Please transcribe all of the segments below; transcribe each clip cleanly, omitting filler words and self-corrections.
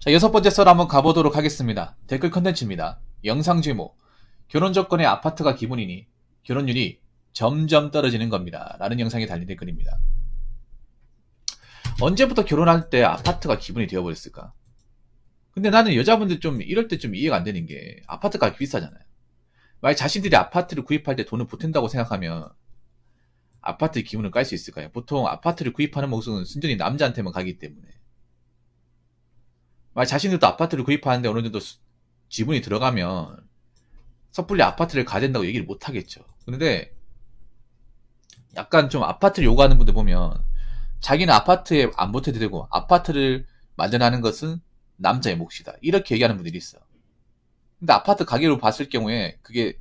자, 여섯 번째 썰 한번 가보도록 하겠습니다. 댓글 컨텐츠입니다. 영상 제목, 결혼 조건에 아파트가 기본이니 결혼율이 점점 떨어지는 겁니다. 라는 영상에 달린 댓글입니다. 언제부터 결혼할 때 아파트가 기본이 되어버렸을까? 근데 나는 여자분들 좀 이럴 때 좀 이해가 안 되는 게 아파트가 비싸잖아요. 만약 자신들이 아파트를 구입할 때 돈을 보탠다고 생각하면 아파트의 기본을 깔 수 있을까요? 보통 아파트를 구입하는 목적은 순전히 남자한테만 가기 때문에 만약 자신들도 아파트를 구입하는데 어느 정도 지분이 들어가면 섣불리 아파트를 가야 된다고 얘기를 못 하겠죠. 그런데 약간 좀 아파트를 요구하는 분들 보면 자기는 아파트에 안 보태도 되고 아파트를 마련하는 것은 남자의 몫이다. 이렇게 얘기하는 분들이 있어요. 근데 아파트 가격으로 봤을 경우에 그게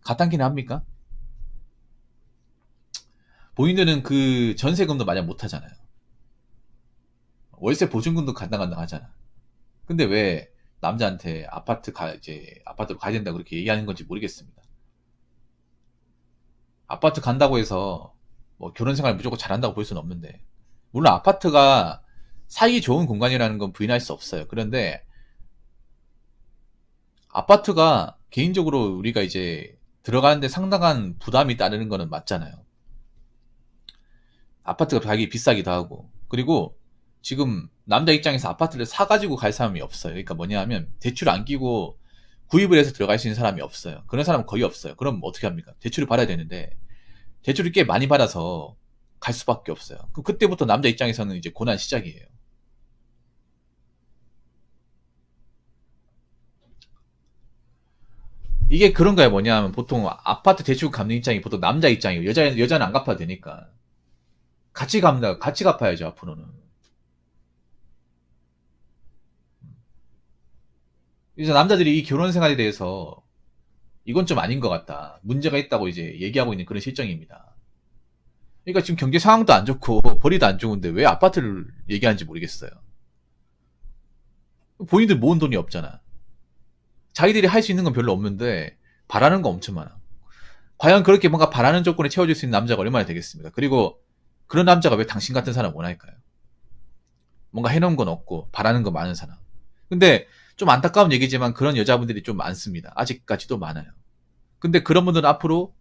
가당키는 합니까? 본인들은 그 전세금도 마련 못 하잖아요. 월세 보증금도 간당간당 하잖아. 근데 왜 남자한테 이제 아파트로 가야 된다고 그렇게 얘기하는 건지 모르겠습니다. 아파트 간다고 해서 뭐 결혼 생활 무조건 잘한다고 볼 수는 없는데, 물론 아파트가 살기 좋은 공간이라는 건 부인할 수 없어요. 그런데 아파트가 개인적으로 우리가 이제 들어가는데 상당한 부담이 따르는 거는 맞잖아요. 아파트가 가격이 비싸기도 하고, 그리고 지금 남자 입장에서 아파트를 사가지고 갈 사람이 없어요. 그러니까 뭐냐 하면 대출 안 끼고 구입을 해서 들어갈 수 있는 사람이 없어요. 그런 사람은 거의 없어요. 그럼 어떻게 합니까? 대출을 받아야 되는데 대출을 꽤 많이 받아서 갈 수밖에 없어요. 그럼 그때부터 남자 입장에서는 이제 고난 시작이에요. 이게 그런 거야. 뭐냐 하면 보통 아파트 대출 갚는 입장이 보통 남자 입장이고 여자는 안 갚아도 되니까 같이 갚아야죠, 앞으로는. 그래서 남자들이 이 결혼 생활에 대해서 이건 좀 아닌 것 같다, 문제가 있다고 이제 얘기하고 있는 그런 실정입니다. 그러니까 지금 경제 상황도 안 좋고 벌이도 안 좋은데 왜 아파트를 얘기하는지 모르겠어요. 본인들 모은 돈이 없잖아. 자기들이 할 수 있는 건 별로 없는데 바라는 거 엄청 많아. 과연 그렇게 뭔가 바라는 조건에 채워줄 수 있는 남자가 얼마나 되겠습니까? 그리고 그런 남자가 왜 당신 같은 사람 원할까요? 뭔가 해놓은 건 없고 바라는 거 많은 사람. 근데 좀 안타까운 얘기지만 그런 여자분들이 좀 많습니다. 아직까지도 많아요. 근데 그런 분들은 앞으로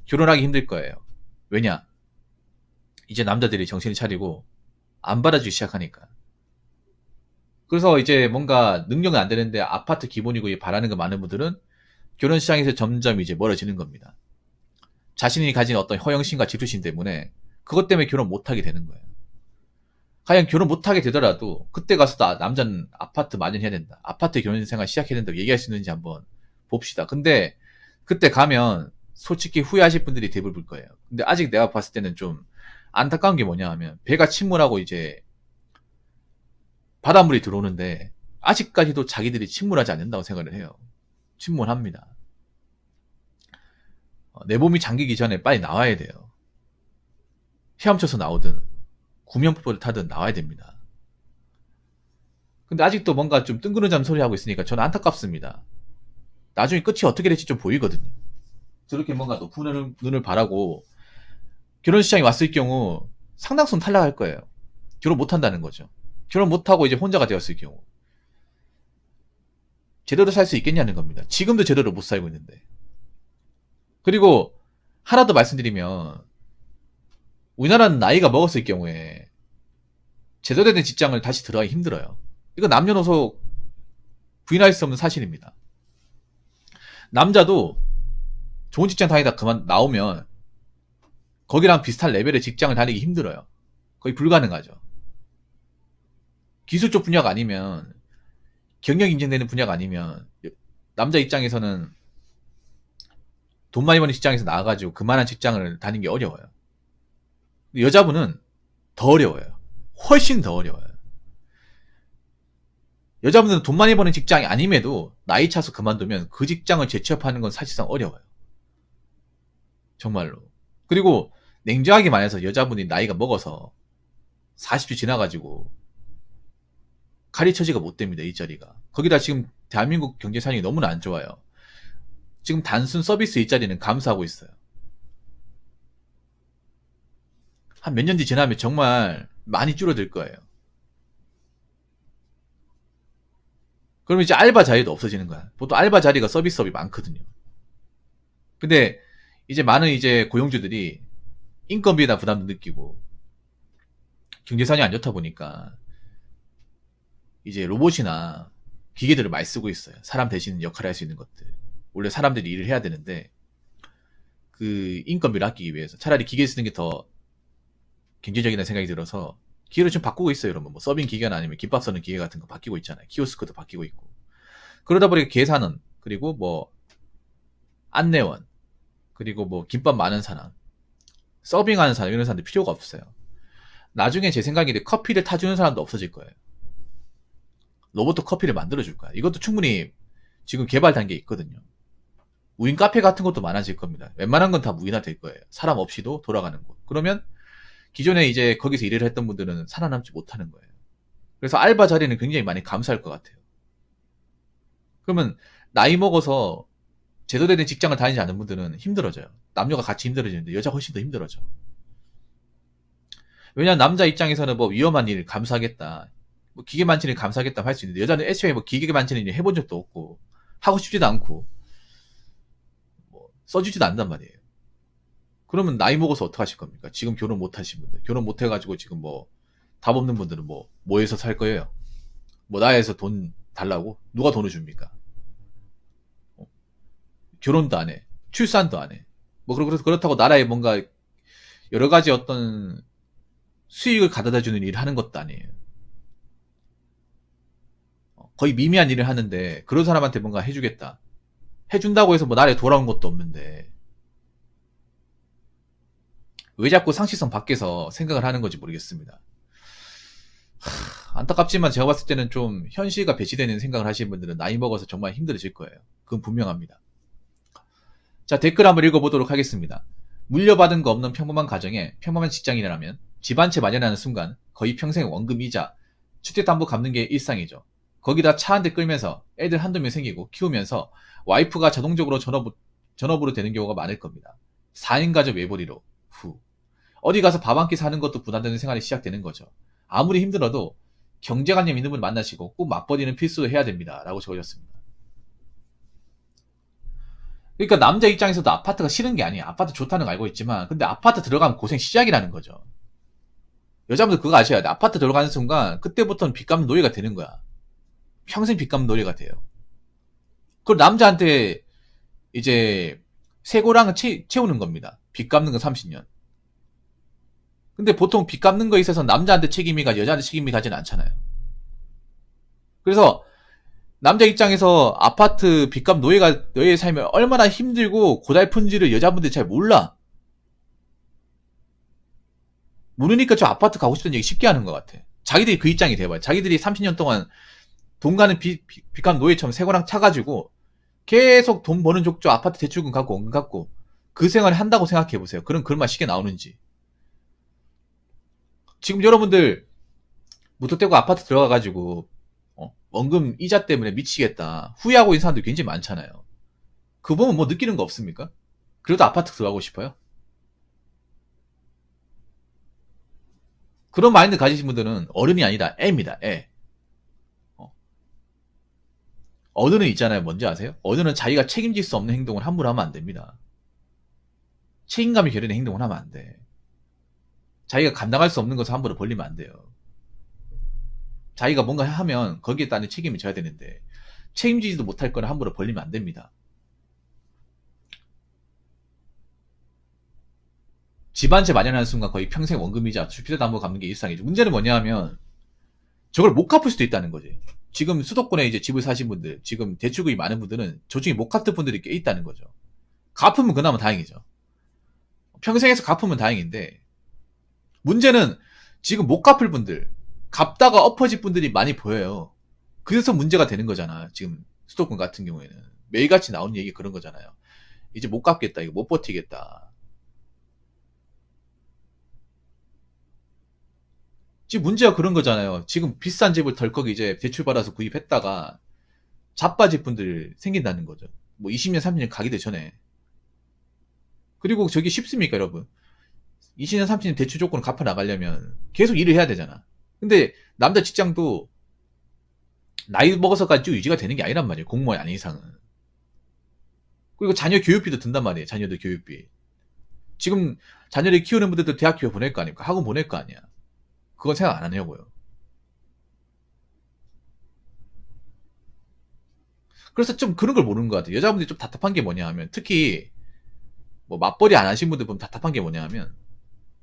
결혼하기 힘들 거예요. 왜냐? 이제 남자들이 정신을 차리고 안 받아주기 시작하니까. 그래서 이제 뭔가 능력은 안 되는데 아파트 기본이고 바라는 거 많은 분들은 결혼 시장에서 점점 이제 멀어지는 겁니다. 자신이 가진 어떤 허영심과 질투심 때문에 그것 때문에 결혼 못하게 되는 거예요. 과연 결혼 못하게 되더라도 그때 가서 남자는 아파트 마련해야 된다, 아파트 결혼 생활 시작해야 된다고 얘기할 수 있는지 한번 봅시다. 근데 그때 가면 솔직히 후회하실 분들이 대부분일 거예요. 근데 아직 내가 봤을 때는 좀 안타까운 게 뭐냐 하면 배가 침몰하고 이제 바닷물이 들어오는데 아직까지도 자기들이 침몰하지 않는다고 생각을 해요. 침몰합니다. 내 몸이 잠기기 전에 빨리 나와야 돼요. 헤엄쳐서 나오든 구명포를 타든 나와야 됩니다. 근데 아직도 뭔가 좀 뜬구름잡는 소리 하고 있으니까 저는 안타깝습니다. 나중에 끝이 어떻게 될지 좀 보이거든요. 저렇게 뭔가 높은 눈을 바라고 결혼 시장에 왔을 경우 상당수 탈락할 거예요. 결혼 못한다는 거죠. 결혼 못하고 이제 혼자가 되었을 경우 제대로 살 수 있겠냐는 겁니다. 지금도 제대로 못 살고 있는데. 그리고 하나 더 말씀드리면 우리나라는 나이가 먹었을 경우에 제대로 된 직장을 다시 들어가기 힘들어요. 이거 남녀노소 부인할 수 없는 사실입니다. 남자도 좋은 직장 다니다 그만 나오면 거기랑 비슷한 레벨의 직장을 다니기 힘들어요. 거의 불가능하죠. 기술 쪽 분야가 아니면, 경력 인정되는 분야가 아니면 남자 입장에서는 돈 많이 버는 직장에서 나와가지고 그만한 직장을 다니기 어려워요. 여자분은 더 어려워요. 훨씬 더 어려워요. 여자분들은 돈 많이 버는 직장이 아님에도 나이 차서 그만두면 그 직장을 재취업하는 건 사실상 어려워요. 정말로. 그리고 냉정하게 말해서 여자분이 나이가 먹어서 40岁 지나가지고 가리처지가 못 됩니다. 이 자리가. 거기다 지금 대한민국 경제 상황이 너무나 안 좋아요. 지금 단순 서비스 일자리는 감소하고 있어요. 한 몇 년 뒤 지나면 정말 많이 줄어들 거예요. 그러면 이제 알바 자리도 없어지는 거야. 보통 알바 자리가 서비스업이 많거든요. 근데 이제 많은 이제 고용주들이 인건비나 부담도 느끼고 경제상이 안 좋다 보니까 이제 로봇이나 기계들을 많이 쓰고 있어요. 사람 대신 역할을 할 수 있는 것들. 원래 사람들이 일을 해야 되는데 그 인건비를 아끼기 위해서 차라리 기계 쓰는 게 더 경제적이라는 생각이 들어서 기계를 좀 바꾸고 있어요. 여러분 뭐 서빙 기계나 아니면 김밥 써는 기계 같은 거 바뀌고 있잖아요. 키오스크도 바뀌고 있고. 그러다 보니까 계산은 그리고 뭐 안내원 그리고 뭐 김밥 많은 사람 서빙하는 사람 이런 사람들 필요가 없어요. 나중에 제 생각인데 커피를 타주는 사람도 없어질 거예요. 로봇도 커피를 만들어줄 거야. 이것도 충분히 지금 개발 단계에 있거든요. 무인 카페 같은 것도 많아질 겁니다. 웬만한 건 다 무인화 될 거예요. 사람 없이도 돌아가는 곳. 그러면 기존에 이제 거기서 일을 했던 분들은 살아남지 못하는 거예요. 그래서 알바 자리는 굉장히 많이 감소할 것 같아요. 그러면 나이 먹어서 제대로 된 직장을 다니지 않는 분들은 힘들어져요. 남녀가 같이 힘들어지는데 여자가 훨씬 더 힘들어져. 왜냐하면 남자 입장에서는 뭐 위험한 일을 감수하겠다. 뭐 기계 만지는 일 감수하겠다 할 수 있는데 여자는 애초에 뭐 기계 만지는 일 해본 적도 없고 하고 싶지도 않고 뭐 써주지도 않단 말이에요. 그러면 나이 먹어서 어떡하실 겁니까? 지금 결혼 못 하신 분들. 결혼 못 해가지고 지금 뭐 답 없는 분들은 뭐에서 살 거예요? 뭐 나에서 돈 달라고? 누가 돈을 줍니까? 결혼도 안 해. 출산도 안 해. 뭐 그렇다고 나라에 뭔가 여러 가지 어떤 수익을 가져다 주는 일을 하는 것도 아니에요. 거의 미미한 일을 하는데 그런 사람한테 뭔가 해주겠다. 해준다고 해서 뭐 나라에 돌아온 것도 없는데 왜 자꾸 상식성 밖에서 생각을 하는 건지 모르겠습니다. 안타깝지만 제가 봤을 때는 좀 현실과 배치되는 생각을 하시는 분들은 나이 먹어서 정말 힘들어질 거예요. 그건 분명합니다. 자, 댓글 한번 읽어보도록 하겠습니다. 물려받은 거 없는 평범한 가정에 평범한 직장인이라면 집 한 채 마련하는 순간 거의 평생 원금이자 주택담보 갚는 게 일상이죠. 거기다 차 한 대 끌면서 애들 한두 명 생기고 키우면서 와이프가 자동적으로 전업으로 되는 경우가 많을 겁니다. 4인 가족 외벌이로 후. 어디 가서 밥 한 끼 사는 것도 부담되는 생활이 시작되는 거죠. 아무리 힘들어도 경제관념 있는 분 만나시고 꼭 맞벌이는 필수로 해야 됩니다. 라고 적어졌습니다. 그러니까 남자 입장에서도 아파트가 싫은 게 아니에요. 아파트 좋다는 거 알고 있지만 근데 아파트 들어가면 고생 시작이라는 거죠. 여자분들 그거 아셔야 돼. 아파트 들어가는 순간 그때부터는 빚 갚는 노예가 되는 거야. 평생 빚 갚는 노예가 돼요. 그럼 남자한테 이제 세고랑을 채우는 겁니다. 빚 갚는 건 30년. 근데 보통 빚 갚는 거에 있어서 남자한테 책임이 가지 여자한테 책임이 가지는 않잖아요. 그래서 남자 입장에서 아파트 빚값 노예에 살면 얼마나 힘들고 고달픈지를 여자분들이 잘 몰라. 모르니까 저 아파트 가고 싶다는 얘기 쉽게 하는 것 같아. 자기들이 그 입장이 돼봐요. 자기들이 30년 동안 돈 가는 빚값 노예처럼 새거랑 차가지고 계속 돈 버는 족족 아파트 대출금 갖고 원금 갖고 그 생활을 한다고 생각해보세요. 그럼 그런 말 쉽게 나오는지. 지금 여러분들 무턱대고 아파트 들어가가지고 원금 이자 때문에 미치겠다 후회하고 있는 사람들 굉장히 많잖아요. 그 보면 뭐 느끼는 거 없습니까? 그래도 아파트 들어가고 싶어요? 그런 마인드 가지신 분들은 어른이 아니다 애입니다. 애. 어른은 있잖아요. 뭔지 아세요? 어른은 자기가 책임질 수 없는 행동을 함부로 하면 안 됩니다. 책임감이 결여된 행동을 하면 안 돼. 자기가 감당할 수 없는 것을 함부로 벌리면 안 돼요. 자기가 뭔가 하면 거기에 따른 책임을 져야 되는데 책임지지도 못할 거를 함부로 벌리면 안 됩니다. 집 한 채 마련하는 순간 거의 평생 원금이자 주택담보 갚는 게 일상이죠. 문제는 뭐냐 하면 저걸 못 갚을 수도 있다는 거지. 지금 수도권에 이제 집을 사신 분들, 지금 대출금이 많은 분들은 저 중에 못 갚을 분들이 꽤 있다는 거죠. 갚으면 그나마 다행이죠. 평생에서 갚으면 다행인데 문제는 지금 못 갚을 분들, 갚다가 엎어질 분들이 많이 보여요. 그래서 문제가 되는 거잖아. 지금 수도권 같은 경우에는 매일같이 나오는 얘기 그런 거잖아요. 이제 못 갚겠다, 이거 못 버티겠다. 지금 문제가 그런 거잖아요. 지금 비싼 집을 덜컥 이제 대출받아서 구입했다가 자빠질 분들 생긴다는 거죠. 뭐 20년, 30년 가기도 전에. 그리고 저게 쉽습니까, 여러분? 20년, 30년 대출 조건을 갚아 나가려면 계속 일을 해야 되잖아. 근데 남자 직장도 나이 먹어서까지 쭉 유지가 되는 게 아니란 말이에요. 공무원이 아닌 이상은. 그리고 자녀 교육비도 든단 말이에요. 자녀들 교육비. 지금 자녀를 키우는 분들도 대학교 보낼 거 아닙니까? 학원 보낼 거 아니야. 그건 생각 안 하냐고요. 그래서 좀 그런 걸 모르는 것 같아요. 여자분들이 좀 답답한 게 뭐냐 하면, 특히 뭐 맞벌이 안 하신 분들 보면 답답한 게 뭐냐 하면,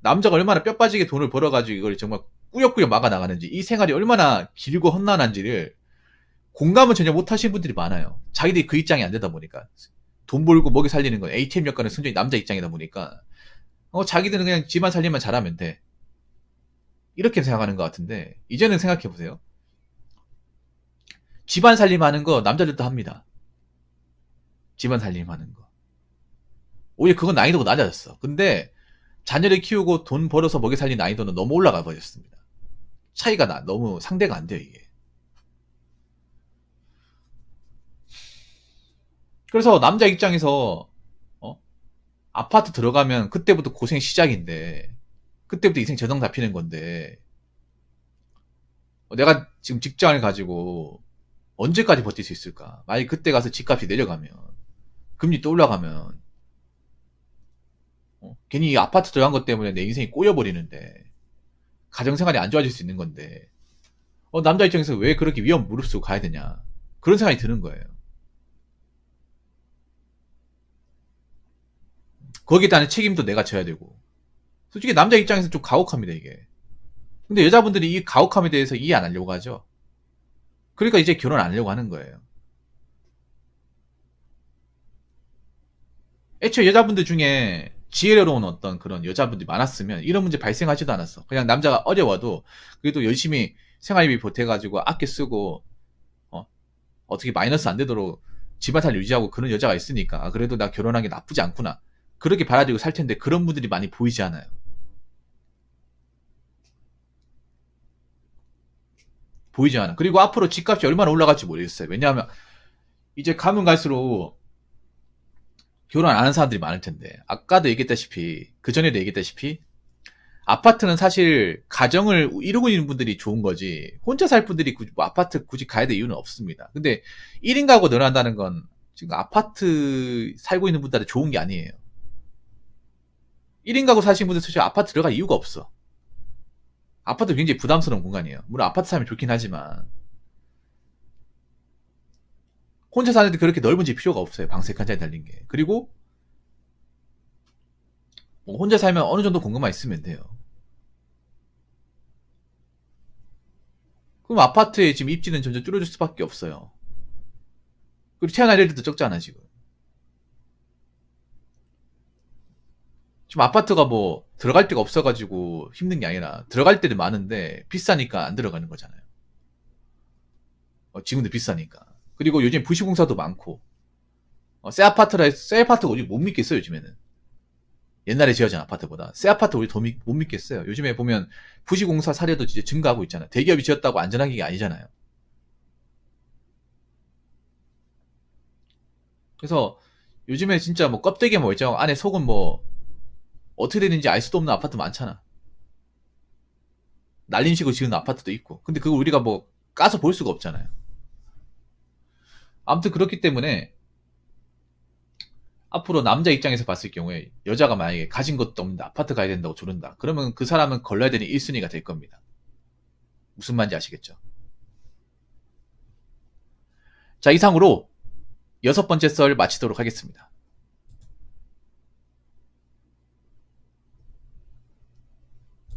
남자가 얼마나 뼈 빠지게 돈을 벌어가지고 이걸 정말 꾸역꾸역 막아 나가는지, 이 생활이 얼마나 길고 험난한지를 공감을 전혀 못 하시는 분들이 많아요. 자기들이 그 입장이 안 되다 보니까. 돈 벌고 먹이 살리는 건 ATM 역할은 순전히 남자 입장이다 보니까, 자기들은 그냥 집안 살림만 잘하면 돼. 이렇게 생각하는 것 같은데, 이제는 생각해보세요. 집안 살림하는 거 남자들도 합니다. 집안 살림하는 거. 오히려 그건 난이도가 낮아졌어. 근데 자녀를 키우고 돈 벌어서 먹여 살린 난이도는 너무 올라가 버렸습니다. 차이가 너무 상대가 안 돼요, 이게. 그래서 남자 입장에서 아파트 들어가면 그때부터 고생 시작인데, 그때부터 인생 저정 잡히는 건데, 내가 지금 직장을 가지고 언제까지 버틸 수 있을까? 만약 그때 가서 집값이 내려가면, 금리 또 올라가면, 괜히 아파트 들어간 것 때문에 내 인생이 꼬여버리는데, 가정생활이 안 좋아질 수 있는 건데, 남자 입장에서 왜 그렇게 위험 무릅쓰고 가야 되냐? 그런 생각이 드는 거예요. 거기에 대한 책임도 내가 져야 되고. 솔직히 남자 입장에서 좀 가혹합니다, 이게. 근데 여자분들이 이 가혹함에 대해서 이해 안 하려고 하죠. 그러니까 이제 결혼 안 하려고 하는 거예요. 애초에 여자분들 중에 지혜로운 어떤 그런 여자분들이 많았으면 이런 문제 발생하지도 않았어. 그냥 남자가 어려워도 그래도 열심히 생활비 보태가지고 아껴 쓰고 어떻게 마이너스 안 되도록 집안살 유지하고 그런 여자가 있으니까 그래도 나 결혼한 게 나쁘지 않구나. 그렇게 받아들이고 살 텐데 그런 분들이 많이 보이지 않아요. 보이지 않아. 그리고 앞으로 집값이 얼마나 올라갈지 모르겠어요. 왜냐하면 이제 가면 갈수록 결혼 안 하는 사람들이 많을 텐데 아까도 얘기했다시피 그 전에도 얘기했다시피 아파트는 사실 가정을 이루고 있는 분들이 좋은 거지 혼자 살 분들이 뭐 아파트 굳이 가야 될 이유는 없습니다. 근데 1인 가구 늘어난다는 건 지금 아파트 살고 있는 분들한테 좋은 게 아니에요. 1인 가구 사시는 분들 사실 아파트 들어갈 이유가 없어. 아파트 굉장히 부담스러운 공간이에요. 물론 아파트 살면 좋긴 하지만 혼자 사는데 그렇게 넓은 집 필요가 없어요. 방 3칸짜리 달린 게. 그리고 뭐 혼자 살면 어느 정도 공간만 있으면 돼요. 그럼 아파트에 지금 입지는 점점 줄어들 수밖에 없어요. 그리고 태어날 일들도 적잖아, 지금. 지금 아파트가 뭐 들어갈 데가 없어가지고 힘든 게 아니라 들어갈 데도 많은데 비싸니까 안 들어가는 거잖아요. 지금도 비싸니까. 그리고 요즘 부실공사도 많고 새 아파트가 우리 못 믿겠어요, 요즘에는. 옛날에 지어진 아파트보다 새 아파트 우리 더 못 믿겠어요. 요즘에 보면 부실공사 사례도 진짜 증가하고 있잖아요. 대기업이 지었다고 안전한 게 아니잖아요. 그래서 요즘에 진짜 뭐 껍데기 멀쩡하고 안에 속은 뭐 어떻게 되는지 알 수도 없는 아파트 많잖아. 날림식으로 지은 아파트도 있고. 근데 그걸 우리가 뭐 까서 볼 수가 없잖아요. 아무튼 그렇기 때문에 앞으로 남자 입장에서 봤을 경우에 여자가 만약에 가진 것도 없는데 아파트 가야 된다고 조른다. 그러면 그 사람은 걸러야 되는 1순위가 될 겁니다. 무슨 말인지 아시겠죠? 자, 이상으로 6번째 썰 마치도록 하겠습니다.